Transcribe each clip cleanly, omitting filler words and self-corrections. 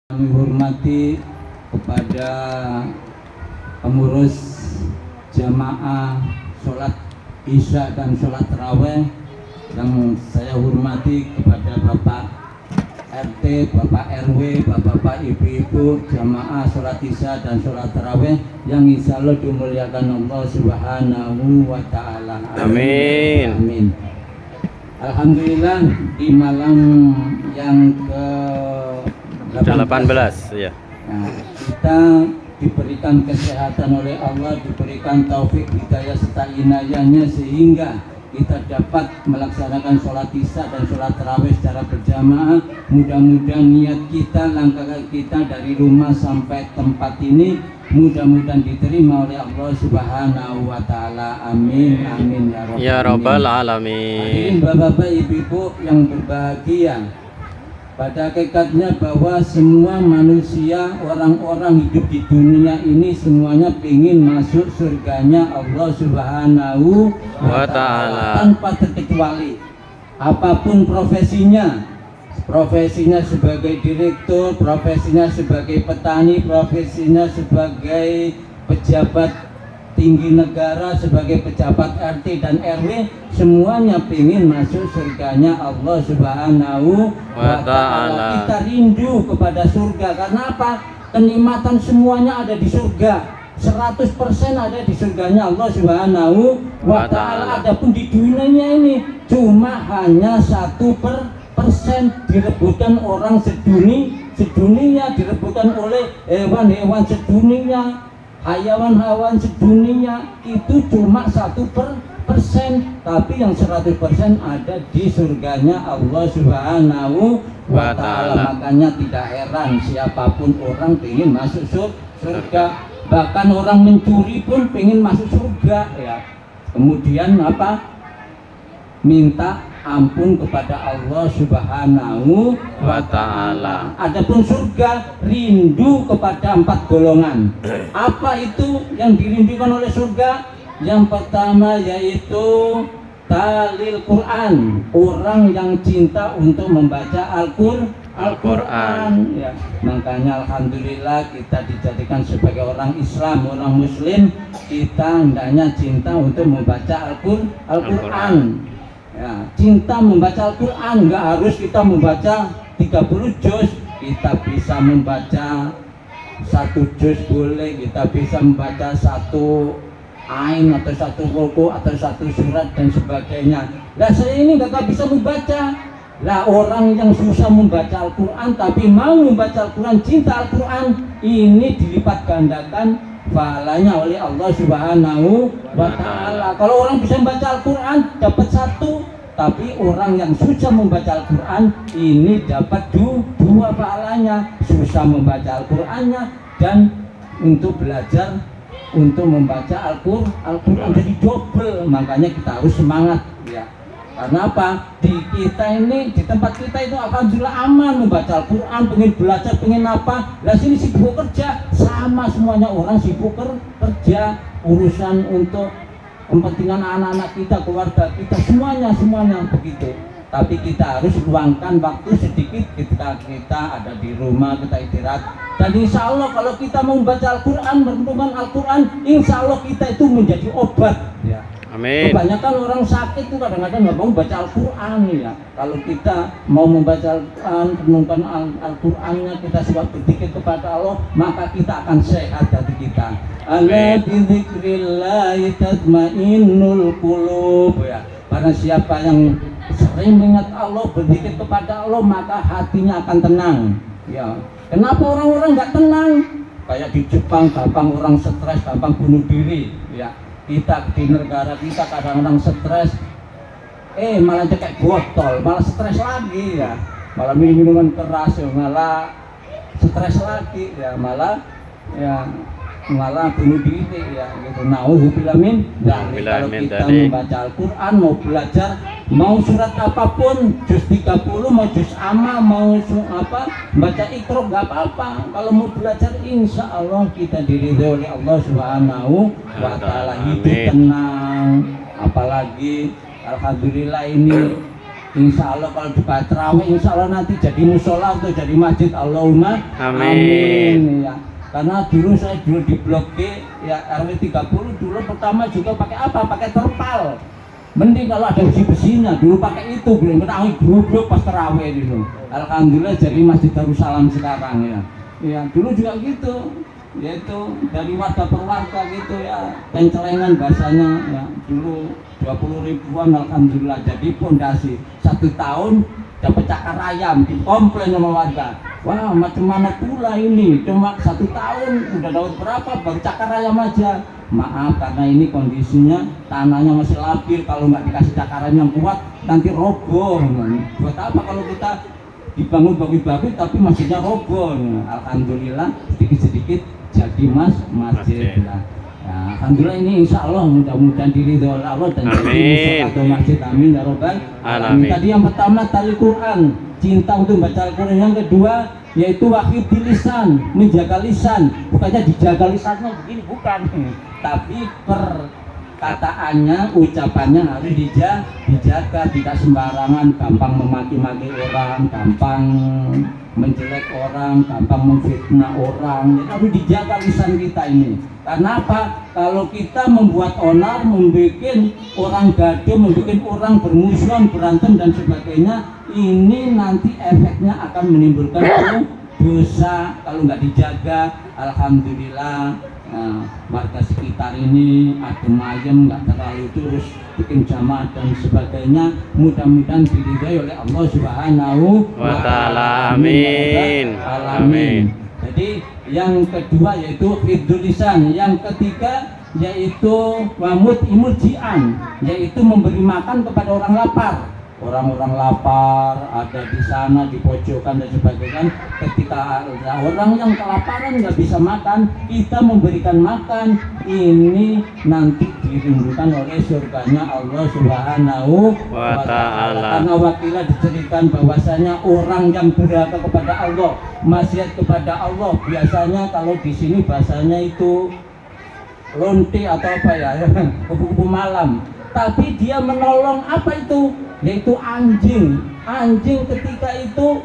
Kami hormati kepada pengurus jamaah sholat isya dan sholat taraweh, yang saya hormati kepada Bapak RT, Bapak RW, Bapak-bapak, ibu-ibu, jamaah sholat isya dan sholat taraweh yang insya Allah dimuliakan Allah Subhanahu wa Ta'ala. Amin. Amin. Alhamdulillah, di malam yang ke 18 ya. Nah, kita diberikan kesehatan oleh Allah, diberikan taufik, hidayah serta inayahnya sehingga kita dapat melaksanakan sholat isya dan sholat tarawih secara berjamaah. Mudah-mudahan niat kita, langkah kita dari rumah sampai tempat ini mudah-mudahan diterima oleh Allah Subhanahu wa Ta'ala. Amin amin Ya rabbal Hadirin alamin. bapak-bapak, ibu-ibu yang berbahagia, pada hakikatnya bahwa semua manusia, orang-orang hidup di dunia ini semuanya ingin masuk surganya Allah Subhanahu wa Ta'ala tanpa terkecuali. Apapun profesinya, profesinya sebagai direktur, profesinya sebagai petani, profesinya sebagai pejabat tinggi negara, sebagai pejabat RT dan RW, semuanya ingin masuk surganya Allah Subhanahu wa Ta'ala. Kita rindu kepada surga karena apa? Kenikmatan semuanya ada di surga, 100% ada di surganya Allah Subhanahu wa Ta'ala. Adapun di dunianya ini cuma hanya 1% direbutkan orang sedunia, direbutkan oleh hewan-hewan sedunia, hayawan-hayawan sedunia, itu cuma 1%, tapi yang 100% ada di surganya Allah Subhanahu wa Ta'ala. Makanya tidak heran siapapun orang ingin masuk surga, bahkan orang mencuri pun ingin masuk surga ya. Kemudian apa? Minta ampun kepada Allah Subhanahu wa Ta'ala. Adapun surga, rindu kepada 4 golongan. Apa itu yang dirindukan oleh surga? Yang pertama yaitu talil Quran, orang yang cinta untuk membaca Al-Quran ya. Makanya alhamdulillah kita dijadikan sebagai orang Islam, orang Muslim, kita hendaknya cinta untuk membaca Al-Quran. Ya, cinta membaca Al-Quran, nggak harus kita membaca 30 juz, kita bisa membaca 1 juz boleh, kita bisa membaca 1 ain atau 1 ruku atau 1 surat dan sebagainya. Nah, saya ini nggak bisa membaca. Lah, orang yang susah membaca Al-Quran tapi mau membaca Al-Quran, cinta Al-Quran, ini dilipat gandakan pahalanya oleh Allah Subhanahu wa Ta'ala. Kalau orang bisa membaca Al-Quran dapat 1, tapi orang yang susah membaca Al-Quran ini dapat 2 pahalanya. Susah membaca Al-Qurannya dan untuk belajar untuk membaca Al-Quran jadi double. Makanya kita harus semangat ya. Karena apa? Di kita ini, di tempat kita itu alhamdulillah aman membaca Al-Quran, pengen belajar, pengen apa. Lah sini sibuk kerja, sama semuanya orang sibuk kerja, urusan untuk kepentingan anak-anak kita, keluarga kita, semuanya begitu. Tapi kita harus luangkan waktu sedikit ketika kita ada di rumah, kita istirahat. Dan insya Allah kalau kita mau membaca Al-Quran, merenungkan Al-Quran, insya Allah kita itu menjadi obat ya. Amin. Kebanyakan orang sakit tuh kadang-kadang nggak mau baca Al-Quran ya. Kalau kita mau membaca Al-Quran, renungkan Al-Qurannya, kita sebab berzikir kepada Allah, maka kita akan sehat hati kita. Ala bizikrillahi tatmainnul qulub ya. Karena siapa yang sering mengingat Allah, berzikir kepada Allah, maka hatinya akan tenang ya. Kenapa orang-orang nggak tenang? Kayak di Jepang, gampang orang stres, gampang bunuh diri ya. Kita di negara kita kadang-kadang stres, malah cekek botol, malah stres lagi ya, malah minuman keras ya, malah stres lagi ya, malah bunuh diri ya gitu. Nauzubillah min dzalik. Kalau kita membaca Al-Quran, mau belajar, mau surat apapun, juz 30, mau juz amma, mau baca Iqra, nggak apa-apa. Kalau mau belajar insya Allah kita diridhoi oleh Allah Subhanahu wa Ta'ala, hidup tenang. Apalagi alhamdulillah ini insya Allah kalau dibaca terawih, insya Allah nanti jadi musola atau jadi masjid. Allahumma Amin. ya. Karena dulu saya di blok G ya RW 30 dulu pertama juga pakai apa? Pakai terpal. Mending kalau ada besi-besinya, dulu pakai itu, belum ketahui grup pas terawih dulu. Alhamdulillah jadi Masjid Darussalam sekarang ya. Ya dulu juga gitu, yaitu dari warga per warga gitu ya, pencelengan bahasanya ya. Dulu 20 ribuan alhamdulillah jadi pondasi 1 tahun dapat cakar ayam, dikomplain sama warga. Wah macam mana pula ini, cuma 1 tahun udah dapat berapa baru cakar ayam aja. Maaf karena ini kondisinya tanahnya masih labil, kalau nggak dikasih cakaran yang kuat nanti roboh. Buat apa kalau kita dibangun bagus-bagus tapi masjidnya roboh. Alhamdulillah sedikit-sedikit jadi masjid lah. Ya, alhamdulillah ini insya Allah mudah-mudahan diridhoi oleh Allah dan jadi atau masjid, amin ya robbal alamin. Tadi yang pertama tali Quran, cinta untuk baca Al-Quran. Yang kedua yaitu wahid di lisan, menjaga lisan, bukannya dijaga lisannya begini, bukan, tapi perkataannya, ucapannya harus dijaga, tidak sembarangan, gampang memaki-maki orang, gampang menjelek orang, gampang memfitnah orang. Jadi harus dijaga lisan kita ini. Karena apa? Kalau kita membuat onar, membuat orang gaduh, membuat orang bermusuhan, berantem dan sebagainya, ini nanti efeknya akan menimbulkan dosa kalau nggak dijaga. Alhamdulillah warga sekitar ini adem ayem, nggak terlalu terus bikin jamaah dan sebagainya. Mudah-mudahan diridhai oleh Allah Subhanahu wa Ta'ala. Amin. Alamin. Jadi yang kedua yaitu hifdzul lisan, yang ketiga yaitu wamut imuljian, yaitu memberi makan kepada orang lapar. Orang-orang lapar ada di sana di pojokan dan sebagainya. Ketika ada orang yang kelaparan nggak bisa makan, kita memberikan makan, ini nanti dirindukan oleh surganya Allah Subhanahu wa Ta'ala. Karena wakilah diceritakan bahwasanya orang yang berharga kepada Allah, maksiat kepada Allah, biasanya kalau di sini bahasanya itu lonti atau apa ya, kupu-kupu malam. Tapi dia menolong apa itu? Yaitu anjing. Anjing ketika itu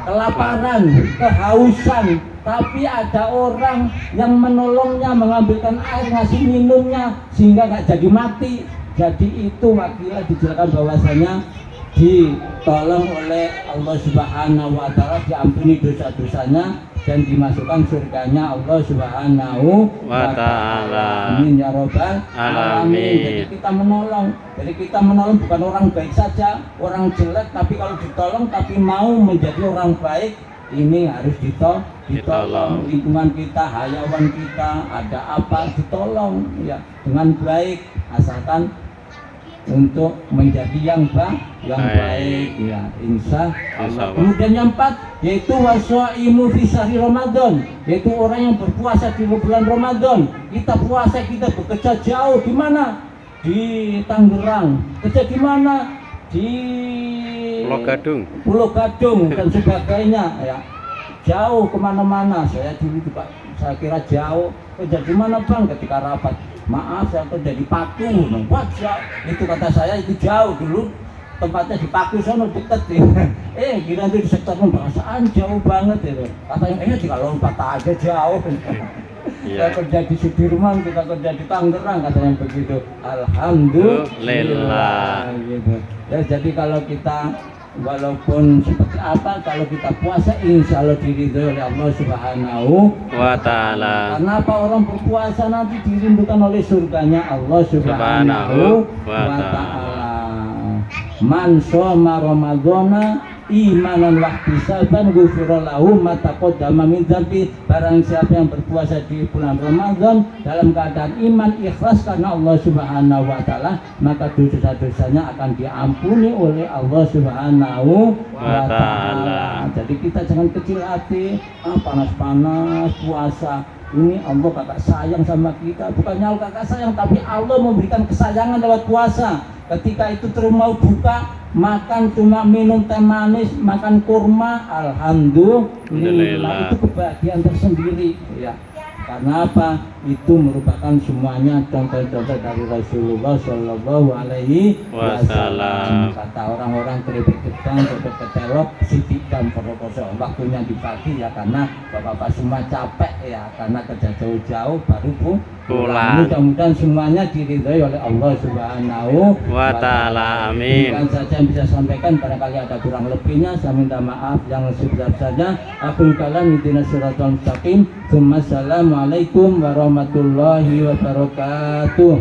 kelaparan, kehausan, tapi ada orang yang menolongnya, mengambilkan air, ngasih minumnya sehingga nggak jadi mati. Jadi itu wakilah dijelaskan bahwasanya ditolong oleh Allah Subhanahu wa Ta'ala, diampuni dosa-dosanya dan dimasukkan surganya Allah Subhanahu wa Ta'ala. Amin ya robbal alamin. Jadi kita menolong. Jadi kita menolong bukan orang baik saja, orang jelek, tapi kalau ditolong tapi mau menjadi orang baik, ini harus ditolong. Lingkungan kita, hayawan kita, ada apa ditolong ya dengan baik, asalkan untuk menjadi yang baik ya, insya Allah. Kemudian yang 4 yaitu wasaimu fi syahri Ramadan, yaitu orang yang berpuasa di bulan Ramadan. Kita puasa, kita bekerja jauh, di mana? Di Tangerang. Kerja di mana? Di Pulau Gadung dan sebagainya ya. Jauh kemana-mana. Saya dulu juga saya kira jauh. Kerja di mana Bang? Ketika rapat, maaf saya kerja di Paku. Wah jauh. Itu kata saya itu jauh dulu. Tempatnya di Paku sana deket ya. Kira itu di sektor pembahasan jauh banget ya. Katanya jika lompat aja jauh. Kita kerja di Sudirman, kita kerja di Tangerang, katanya begitu. Alhamdulillah gitu. Ya, jadi kalau kita walaupun seperti apa, kalau kita puasa insya Allah diridhoi oleh Allah Subhanahu wa Ta'ala. Karena apa? Orang berpuasa nanti dirindukan oleh surganya Allah Subhanahu wa Ta'ala. Man shoma Ramadhana imanan wahtisaban ghufira lahu ma taqaddama min dzambi. Barang siapa yang berpuasa di bulan Ramadan dalam keadaan iman ikhlas karena Allah Subhanahu wa Ta'ala, maka dosa-dosanya akan diampuni oleh Allah Subhanahu wa Ta'ala. Jadi kita jangan kecil hati, panas-panas puasa. Ini Allah kakak sayang sama kita, bukannya Allah kakak sayang, tapi Allah memberikan kesayangan lewat puasa. Ketika itu terus mau buka, makan cuma minum teh manis, makan kurma, alhamdulillah itu kebahagiaan tersendiri ya. Karena apa? Itu merupakan semuanya contoh-contoh dari Rasulullah Shallallahu Alaihi Wasallam. Wasallam. Kata orang-orang keripik gedang, tutup ketelok, sidik dan porokoso. Waktunya di pagi ya karena bapak-bapak semua capek ya karena kerja jauh-jauh baru Pulang. Mudah-mudahan semuanya diridhai oleh Allah Subhanahu Wa ta'ala. Amin. Bukan saja yang bisa sampaikan, barangkali ada kurang lebihnya saya minta maaf yang sebesar saja. Akhirul kalam ihdinas siratal mustaqim. Assalamualaikum warahmatullahi wabarakatuh.